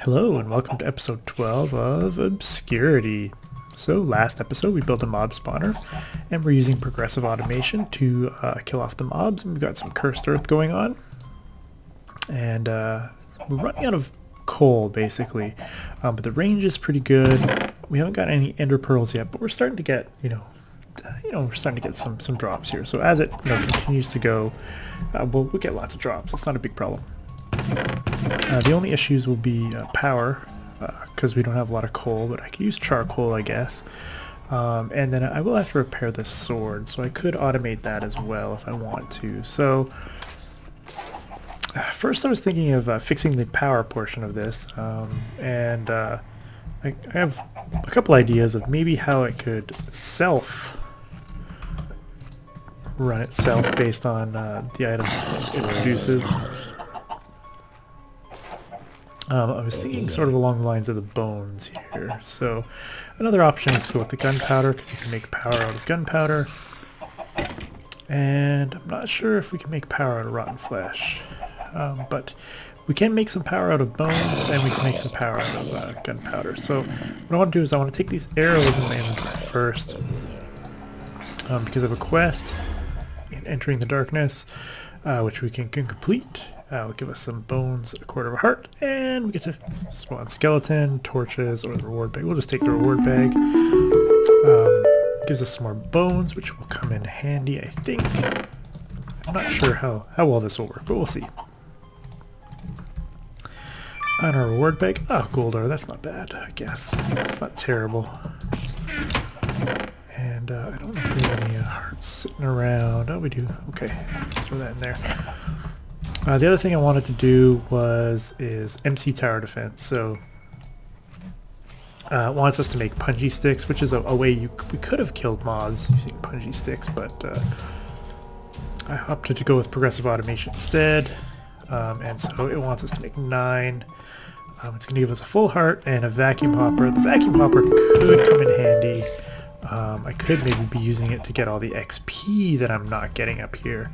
Hello and welcome to episode 12 of Obscurity. So last episode we built a mob spawner and we're using progressive automation to kill off the mobs, and we've got some cursed earth going on. And we're running out of coal basically, but the range is pretty good. We haven't got any ender pearls yet, but we're starting to get, we're starting to get some drops here. So as it continues to go, we'll get lots of drops. It's not a big problem. The only issues will be power, because we don't have a lot of coal, but I could use charcoal, I guess. And then I will have to repair this sword, so I could automate that as well if I want to. So first I was thinking of fixing the power portion of this, and I have a couple ideas of maybe how it could run itself based on the items it produces. I was thinking sort of along the lines of the bones here. So another option is to go with the gunpowder, because you can make power out of gunpowder. And I'm not sure if we can make power out of rotten flesh. But we can make some power out of bones, and we can make some power out of gunpowder. So what I want to do is I want to take these arrows in my inventory first, because I have a quest in Entering the Darkness, which we can complete. Will give us some bones, a quarter of a heart, and we get to spawn skeleton, torches, or the reward bag. We'll just take the reward bag. Gives us some more bones, which will come in handy, I think. I'm not sure how well this will work, but we'll see. On our reward bag, gold ore, that's not bad, I guess. It's not terrible. And I don't know if we have any hearts sitting around. Oh, we do. Okay, throw that in there. The other thing I wanted to do is MC tower defense. So it wants us to make punji sticks, which is a way we could have killed mobs using punji sticks, but I opted to go with progressive automation instead. And so it wants us to make 9. It's going to give us a full heart and a vacuum hopper. The vacuum hopper could come in handy. I could maybe be using it to get all the XP that I'm not getting up here.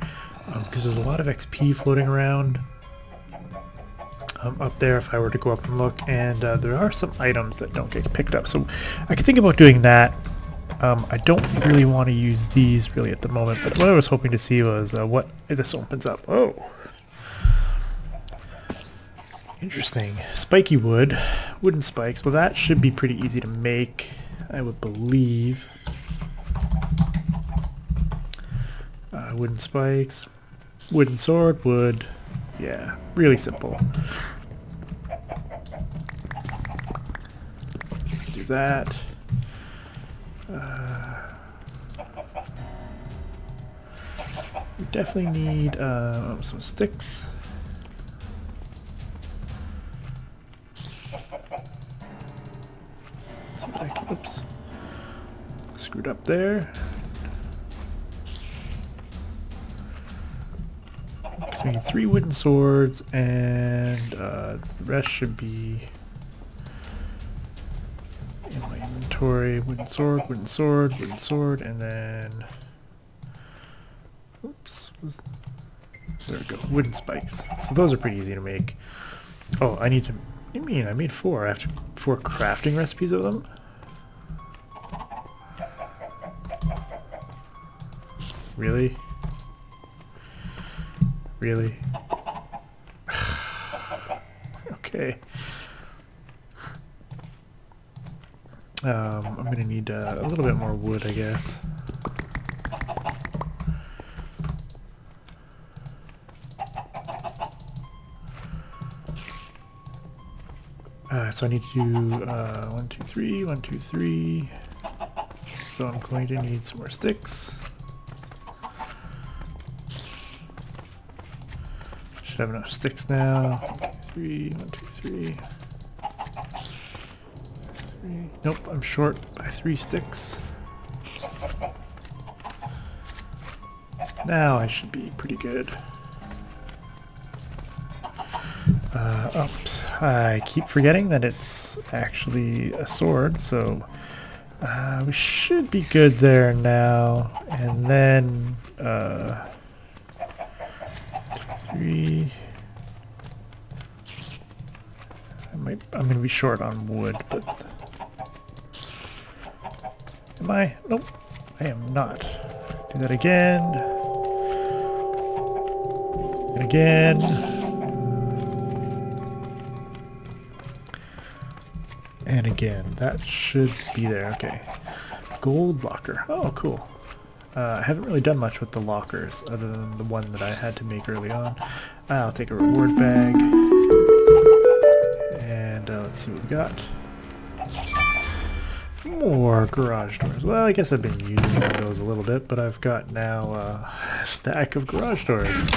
Because there's a lot of XP floating around up there if I were to go up and look, and there are some items that don't get picked up, so I could think about doing that. I don't really want to use these really at the moment, but what I was hoping to see was what this opens up. Oh, interesting. Spiky wood, wooden spikes. Well, that should be pretty easy to make, I would believe. Wooden spikes. Wooden sword, wood. Yeah, really simple. Let's do that. We definitely need some sticks. See if I can, oops. Screwed up there. So we need 3 wooden swords, and the rest should be in my inventory. Wooden sword, wooden sword, wooden sword, and then oops, there we go, wooden spikes. So those are pretty easy to make. Oh, I need to, what do you mean? I made 4. I have 4 crafting recipes of them? Really? Really? Okay. I'm gonna need a little bit more wood, I guess. So I need to do 1, 2, 3, 1, 2, 3. So I'm going to need some more sticks. Have enough sticks now. 1, 2, 3, 1, 2, 3. 3. Nope, I'm short by 3 sticks. Now I should be pretty good. Oops, I keep forgetting that it's actually a sword, so we should be good there now. And then 3. I'm gonna be short on wood, but am I? Nope, I am not. Do that again. And again. And again. That should be there. Okay. Gold locker. Oh, cool. I haven't really done much with the lockers other than the one that I had to make early on. I'll take a reward bag. And let's see what we got. More garage doors. Well, I guess I've been using those a little bit, but I've got now a stack of garage doors.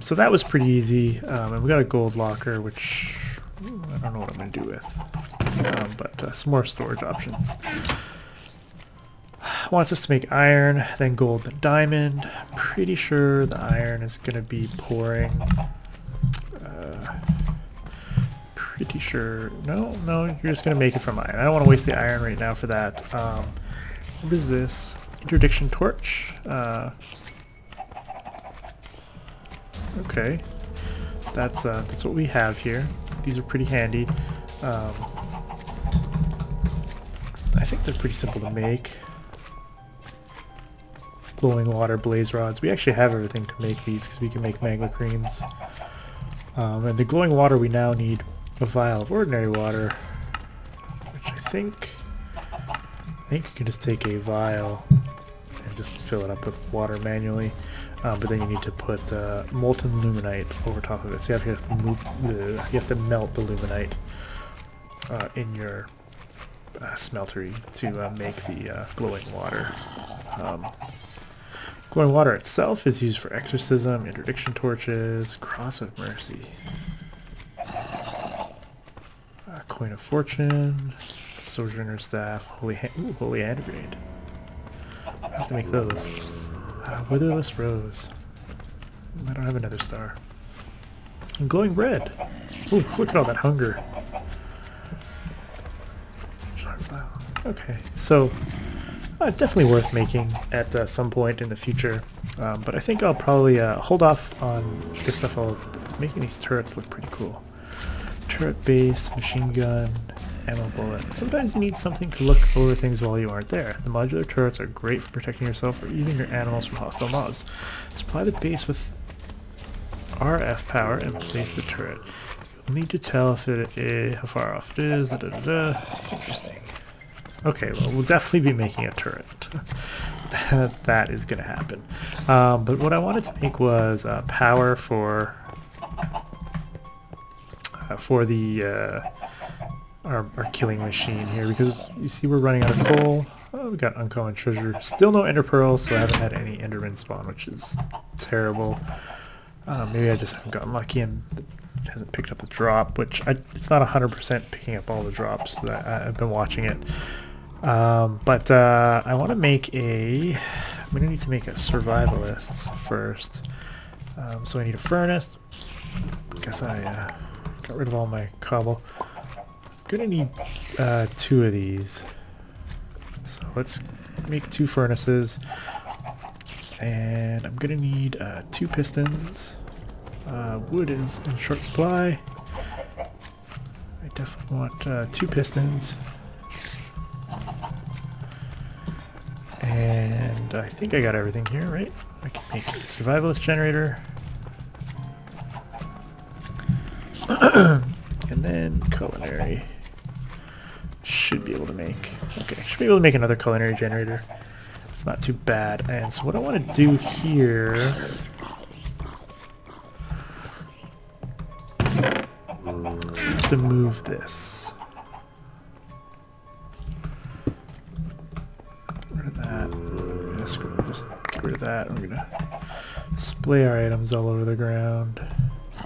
So that was pretty easy. And we got a gold locker, which I don't know what I'm going to do with. But some more storage options. Wants us to make iron, then gold, then diamond. Pretty sure the iron is going to be pouring. Pretty sure. No, you're just going to make it from iron. I don't want to waste the iron right now for that. What is this? Interdiction torch. Okay. That's what we have here. These are pretty handy. I think they're pretty simple to make. Glowing water, blaze rods. We actually have everything to make these because we can make magma creams. And the glowing water, we now need a vial of ordinary water, which I think you can just take a vial and just fill it up with water manually. But then you need to put molten luminite over top of it. So you have to melt the luminite in your smeltery to make the glowing water. Glowing water itself is used for exorcism, interdiction torches, cross of mercy, coin of fortune, sojourner staff, holy hand grenade. I have to make those. Witherless rose. I don't have another star. And glowing red. Ooh, look at all that hunger. Okay, so definitely worth making at some point in the future. But I think I'll probably hold off on this stuff. Making these turrets look pretty cool. Turret base, machine gun, ammo bullet. Sometimes you need something to look over things while you aren't there. The modular turrets are great for protecting yourself or even your animals from hostile mobs. Supply the base with RF power and place the turret. You'll need to tell if how far off it is. Interesting. Okay, well, we'll definitely be making a turret. That is going to happen. But what I wanted to make was power for the our killing machine here, because you see we're running out of coal. Oh, we got uncommon treasure. Still no ender pearls, so I haven't had any enderman spawn, which is terrible. Maybe I just haven't gotten lucky and it hasn't picked up the drop, which it's not 100% picking up all the drops. So I've been watching it. But I want to make I'm going to need to make a survivalist first. So I need a furnace. I guess I got rid of all my cobble. I'm going to need 2 of these. So let's make 2 furnaces. And I'm going to need 2 pistons. Wood is in short supply. I definitely want 2 pistons. And I think I got everything here, right? I can make a survivalist generator. And then culinary. Should be able to make. Okay, should be able to make another culinary generator. It's not too bad. And so what I want to do here. So I have to move this. Get rid of that. Just get rid of that. We're gonna splay our items all over the ground.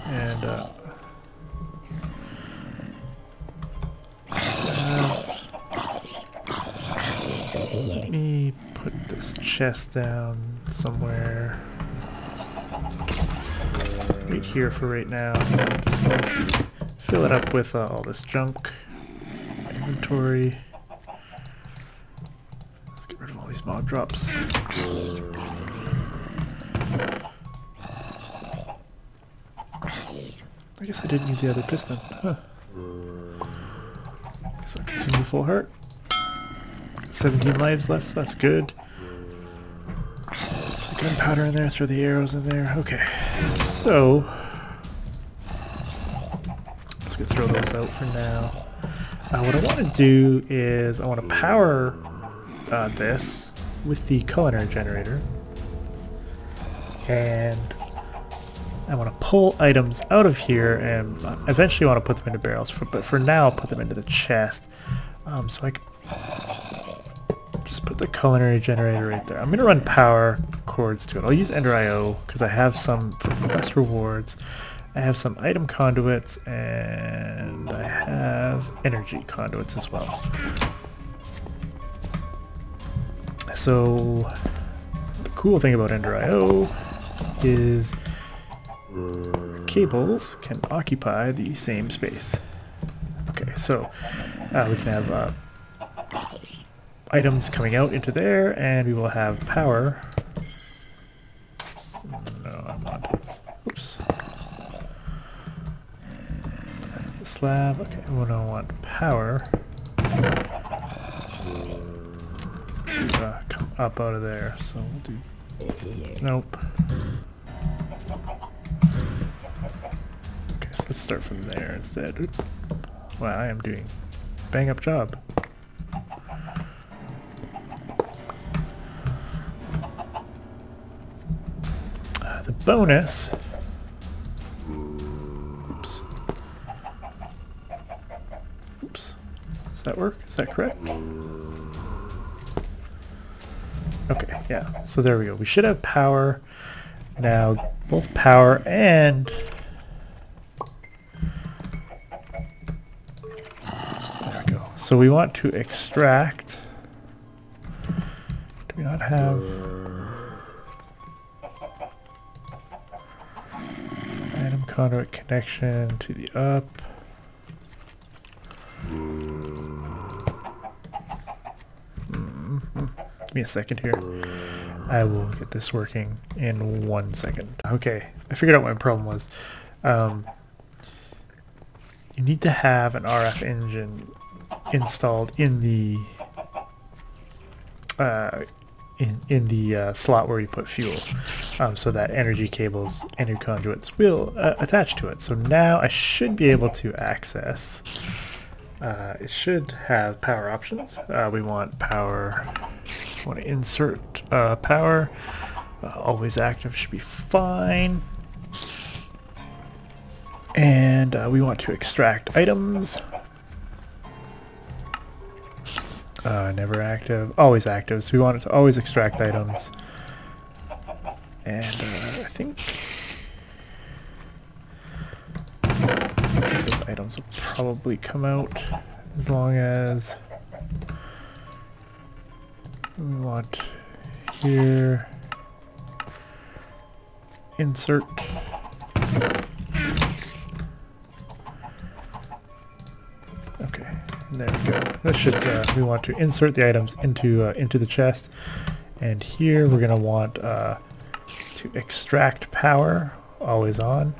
And let me put this chest down somewhere. Right here for right now. Just gonna fill it up with all this junk. Inventory. Let's get rid of all these mob drops. I guess I didn't need the other piston. Huh. Guess I'll consume the full heart. 17 lives left, so that's good. Throw the gunpowder in there, throw the arrows in there. Okay, so let's go throw those out for now. What I want to do is I want to power this with the culinary generator, and I want to pull items out of here, and eventually I want to put them into barrels, but for now I'll put them into the chest. So I can just put the culinary generator right there. I'm going to run power cords to it. I'll use Ender IO because I have some for quest rewards. I have some item conduits, and I have energy conduits as well. So the cool thing about Ender IO is cables can occupy the same space. Okay, so we can have items coming out into there, and we will have power. No, I want. Oops. The slab. Okay, we don't want power to come up out of there. So we'll do. Nope. Okay, so let's start from there instead. Oop. Wow, I am doing a bang up job. The bonus. Oops. Oops. Does that work? Is that correct? Okay, yeah. So there we go. We should have power now, both power and there we go. So we want to extract. Do we not have item conduit connection to the up? Give me a second here. I will get this working in 1 second. Okay, I figured out what my problem was. You need to have an RF engine installed in the slot where you put fuel, so that energy cables and your conduits will attach to it. So now I should be able to access. It should have power options. We want power. I want to insert power. Always active should be fine. And we want to extract items. Never active. Always active. So we want it to always extract items. And I think those items will probably come out as long as we want here insert. Okay, and there we go. That should we want to insert the items into the chest, and here we're gonna want to extract power always on.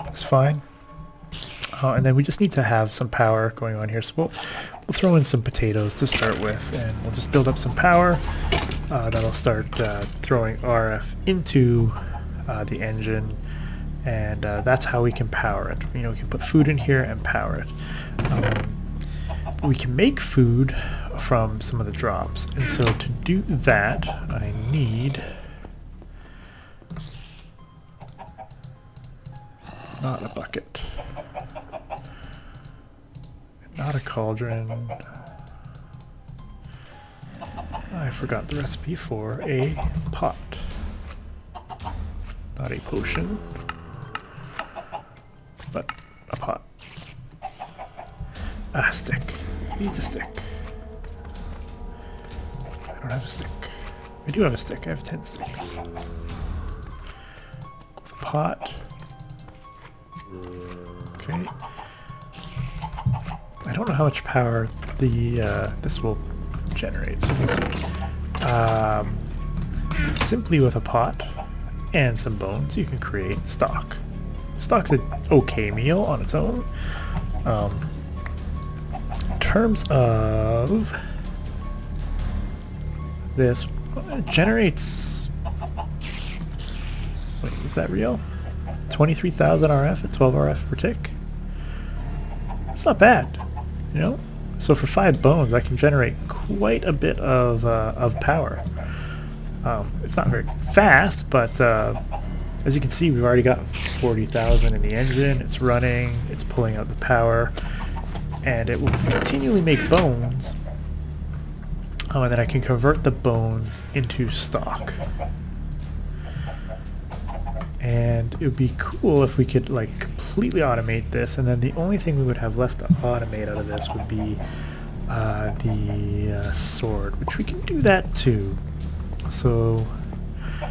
That's fine. And then we just need to have some power going on here, so we'll throw in some potatoes to start with, and we'll just build up some power. That'll start throwing RF into the engine, and that's how we can power it. You know, we can put food in here and power it. We can make food from some of the drops, and so to do that I need not a bucket, not a cauldron. I forgot the recipe for a pot. Not a potion, but a pot. A stick. Needs a stick. I don't have a stick. I do have a stick. I have 10 sticks. With a pot. Okay. I don't know how much power the this will generate, so we'll see. Simply with a pot and some bones, you can create stock. Stock's an okay meal on its own. In terms of this, it generates... Wait, is that real? 23,000 RF at 12 RF per tick? That's not bad, you know? So for 5 bones, I can generate quite a bit of power. It's not very fast, but as you can see, we've already got 40,000 in the engine. It's running, it's pulling out the power, and it will continually make bones. And then I can convert the bones into stock. And it would be cool if we could like completely automate this, and then the only thing we would have left to automate out of this would be the sword, which we can do that too. So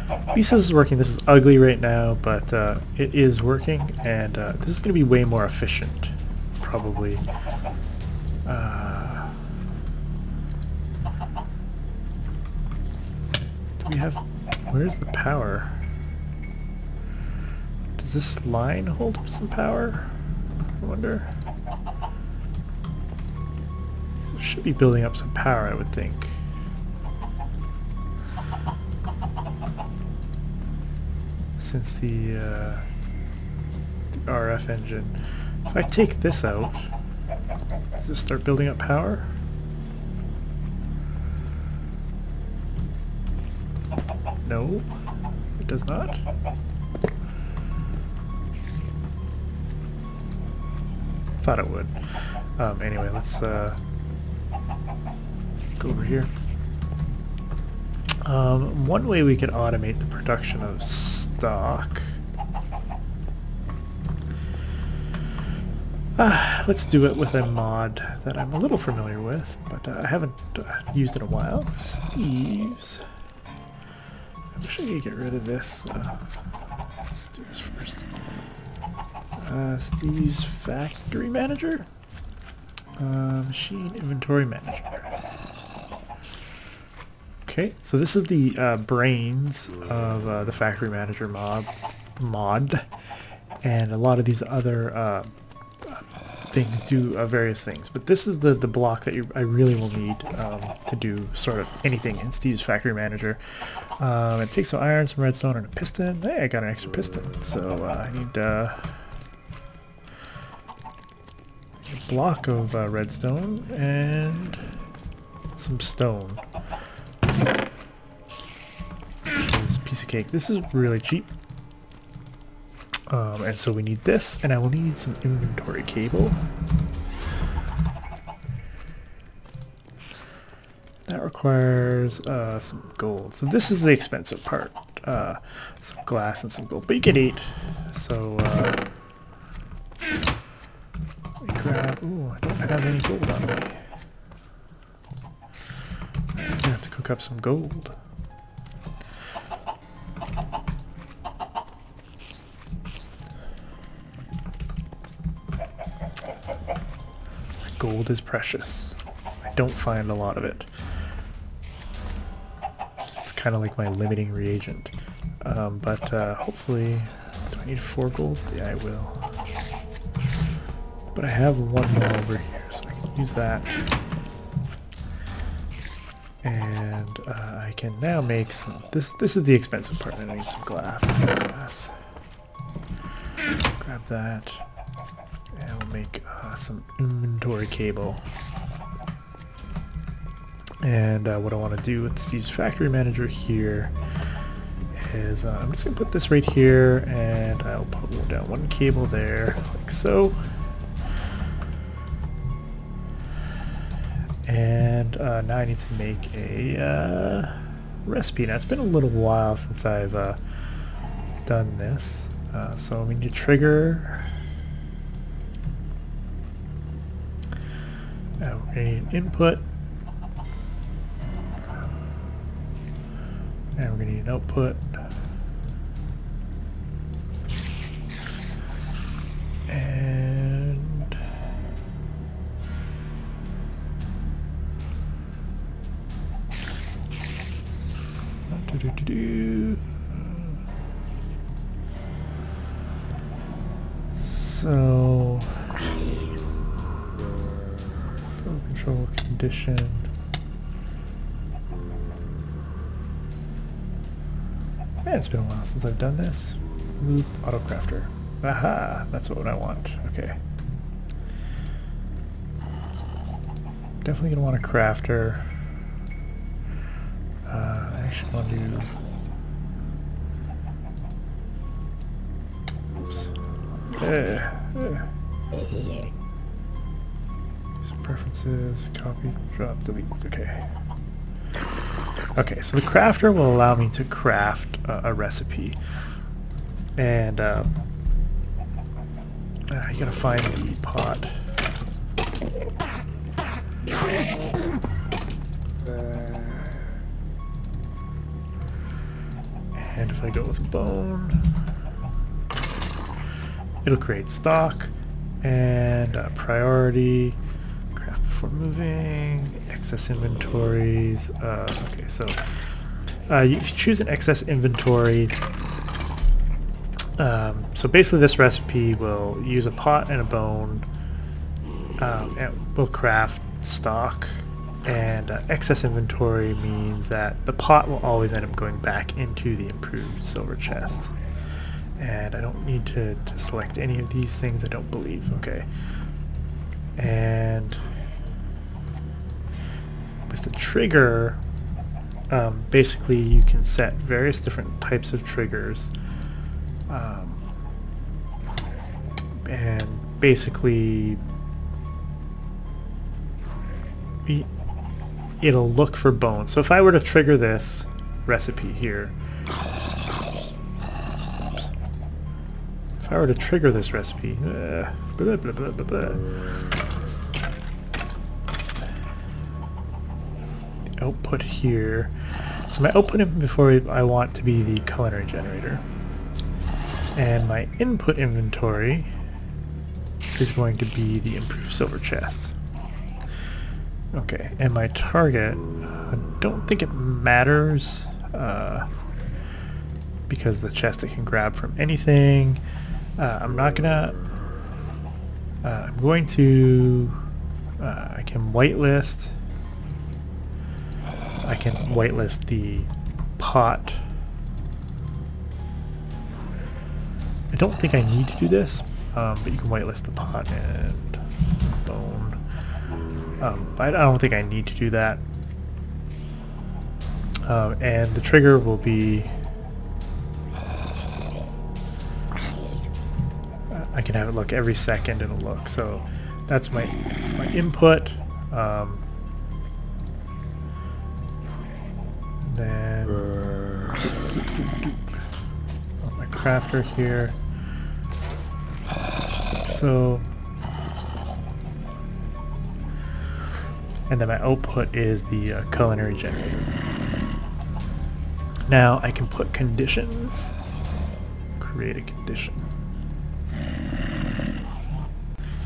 at least this is working. This is ugly right now, but it is working, and this is going to be way more efficient, probably. Do we have... Where's the power? Does this line hold some power? I wonder. So it should be building up some power, I would think. Since the RF engine. If I take this out, does this start building up power? No, it does not. Thought it would. Anyway, let's go over here. One way we could automate the production of stock. Let's do it with a mod that I'm a little familiar with, but I haven't used in a while. Steve's. I wish I could get rid of this. Let's do this first. Steve's Factory Manager. Machine Inventory Manager. Okay, so this is the brains of the Factory Manager mod, and a lot of these other things do various things, but this is the block that I really will need to do sort of anything in Steve's Factory Manager. It takes some iron, some redstone, and a piston. Hey, I got an extra piston, so I need a block of redstone and some stone. Which is a piece of cake. This is really cheap. And so we need this, and I will need some inventory cable. That requires some gold. So this is the expensive part. Some glass and some gold. But you get 8. So let me grab... Ooh, I don't have any gold on me. I'm gonna have to cook up some gold. Gold is precious. I don't find a lot of it. It's kind of like my limiting reagent. But hopefully... Do I need 4 gold? Yeah, I will. But I have 1 more over here, so I can use that. And I can now make some... This is the expensive part. I need some glass. Grab that. And we'll make some inventory cable. And what I want to do with Steve's Factory Manager here is I'm just going to put this right here, and I'll put down 1 cable there, like so. And now I need to make a recipe. Now it's been a little while since I've done this, so we need a trigger. We're going to need an input, and we're going to need an output, and So, flow control condition. Man, it's been a while since I've done this. Loop autocrafter. Aha, that's what I want. Okay. Definitely gonna want a crafter. I actually want to. Oops. Some preferences. Copy. Drop. Delete. Okay. Okay. So the crafter will allow me to craft a recipe, and you gotta find the pot. And if I go with bone, it'll create stock and priority, craft before moving, excess inventories. Okay, so if you choose an excess inventory, so basically this recipe will use a pot and a bone, and will craft stock, and excess inventory means that the pot will always end up going back into the improved silver chest. And I don't need to select any of these things, I don't believe. Okay. And with the trigger, basically you can set various different types of triggers, and basically it'll look for bones. So if I were to trigger this recipe here, oops. If I were to trigger this recipe, blah, blah, blah, blah, blah. The output here. So my output inventory I want to be the culinary generator, and my input inventory is going to be the improved silver chest. Okay, and my target, I don't think it matters, because the chest I can grab from anything. I'm not gonna, I'm going to, I can whitelist, the pot. I don't think I need to do this, but you can whitelist the pot and bone. I don't think I need to do that. And the trigger will be, I can have it look every second, it'll look. So that's my input. Then my crafter here. So, and then my output is the culinary generator. Now I can put conditions. Create a condition.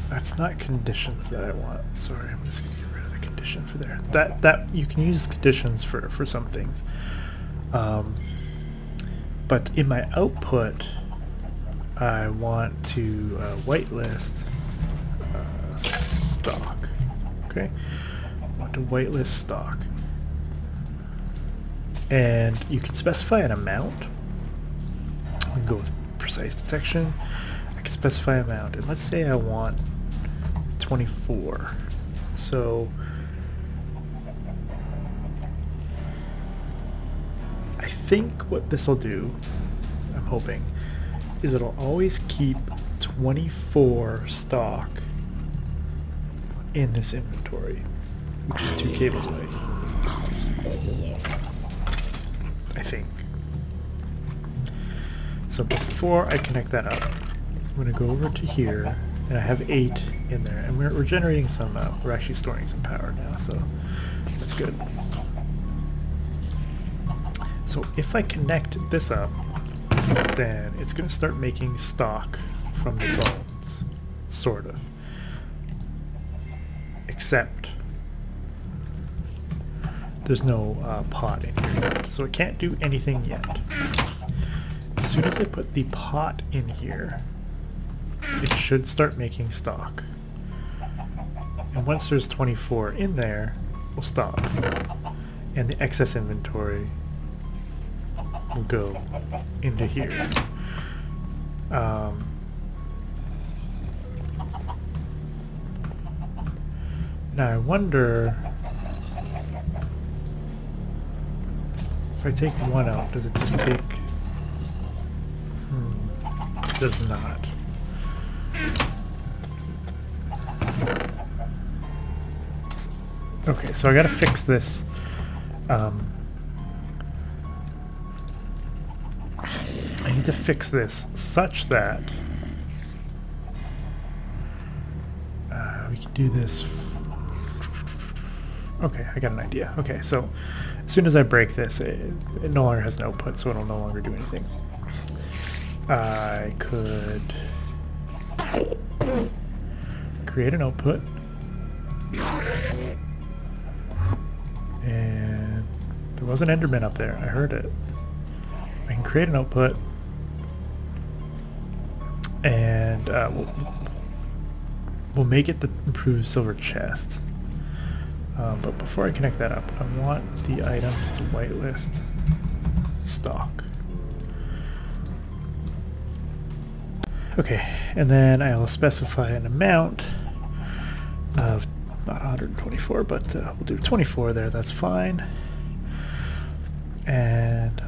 That's not conditions that I want. Sorry, I'm just gonna get rid of the condition for there. That you can use conditions for some things. But in my output, I want to whitelist stock. Okay. I want to whitelist stock, and you can specify an amount. We can go with precise detection. I can specify amount, and let's say I want 24. So I think what this will do, I'm hoping, is it'll always keep 24 stock in this inventory, which is 2 cables away. I think. So before I connect that up, I'm going to go over to here, and I have 8 in there, and we're generating some, we're actually storing some power now, so that's good. So if I connect this up, then it's going to start making stock from the bones, sort of. Except there's no pot in here yet, so it can't do anything yet. As soon as I put the pot in here, it should start making stock. And once there's 24 in there, we'll stop. And the excess inventory will go into here. Now I wonder if I take one out, does it just take... it does not. Okay, so I gotta fix this. I need to fix this such that we can do this. Okay, I got an idea. Okay, so as soon as I break this, it no longer has an output, so it'll no longer do anything. I could create an output, and there was an Enderman up there. I heard it. I can create an output, and we'll make it the improved silver chest. But before I connect that up, I want the items to whitelist stock. Okay, and then I will specify an amount of not 124, but we'll do 24 there, that's fine. And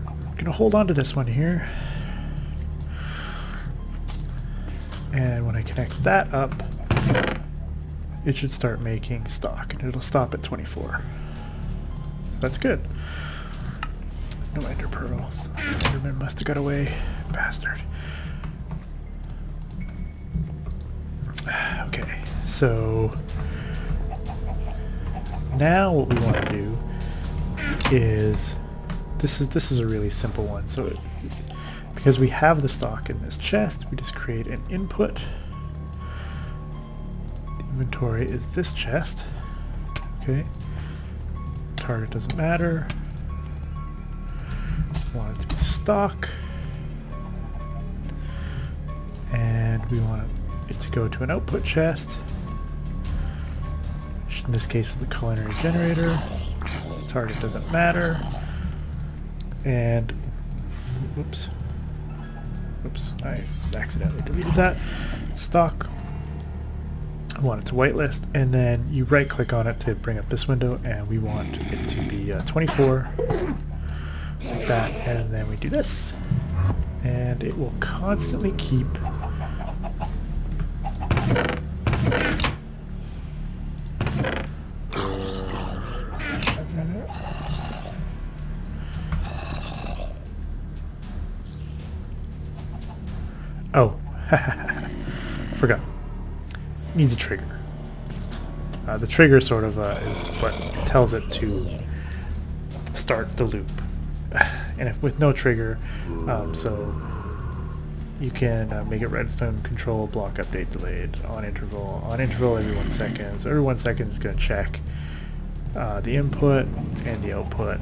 I'm gonna hold on to this one here. And when I connect that up, it should start making stock, and it'll stop at 24. So that's good. No ender pearls. Enderman must have got away. Bastard. Okay, so now what we want to do is this is a really simple one. So because we have the stock in this chest, we just create an input. Inventory is this chest. Okay. Target doesn't matter. Want it to be stock. And we want it to go to an output chest, which in this case is the culinary generator. Target doesn't matter. And oops, I accidentally deleted that. Stock. I want it to whitelist, and then you right click on it to bring up this window, and we want it to be 24 like that, and then we do this, and it will constantly keep oh forgot. Needs a trigger. The trigger sort of is what tells it to start the loop. And if with no trigger, so you can make it redstone control block update delayed on interval every 1 second. So every 1 second is going to check the input and the output,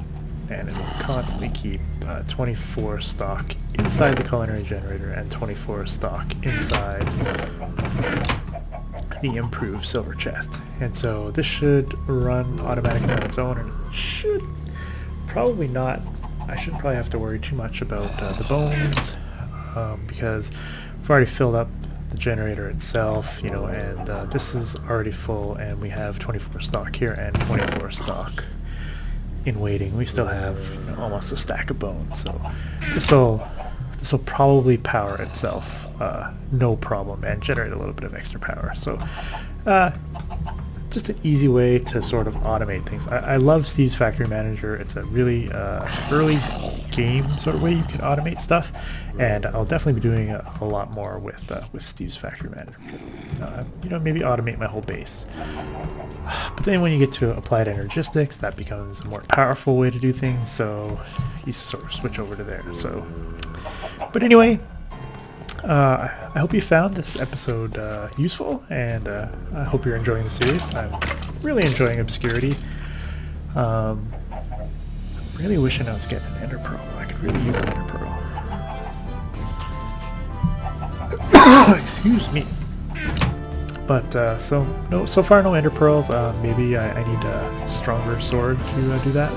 and it will constantly keep 24 stock inside the culinary generator and 24 stock inside the improved silver chest. And so this should run automatically on its own, and it should probably not, I shouldn't probably have to worry too much about the bones, because we've already filled up the generator itself, you know, and this is already full, and we have 24 stock here and 24 stock in waiting. We still have, you know, almost a stack of bones, so this will probably power itself no problem and generate a little bit of extra power. So just an easy way to sort of automate things. I love Steve's Factory Manager. It's a really early game sort of way you can automate stuff, and I'll definitely be doing a lot more with Steve's Factory Manager. You know, maybe automate my whole base. But then when you get to applied energistics, that becomes a more powerful way to do things, so you sort of switch over to there. So, but anyway, I hope you found this episode useful, and I hope you're enjoying the series. I'm really enjoying Obscurity. Really wishing I was getting an Ender Pearl. I could really use an Ender Pearl. Excuse me. But so far no ender pearls. Maybe I need a stronger sword to do that.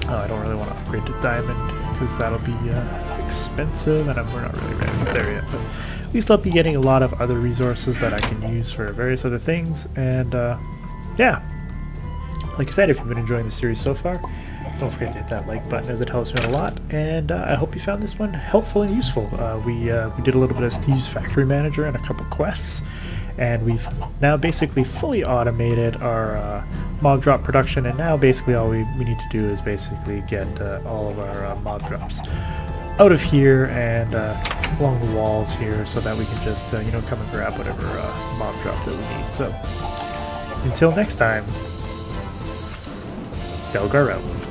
I don't really want to upgrade to diamond because that'll be expensive, and we're not really ready there yet. But at least I'll be getting a lot of other resources that I can use for various other things. And yeah, like I said, if you've been enjoying the series so far, don't forget to hit that like button as it helps me out a lot. And I hope you found this one helpful and useful. We did a little bit of Steve's Factory Manager and a couple quests, and we've now basically fully automated our mob drop production, and now basically all we need to do is basically get all of our mob drops out of here and along the walls here, so that we can just you know, come and grab whatever mob drop that we need. So until next time, Delgar out.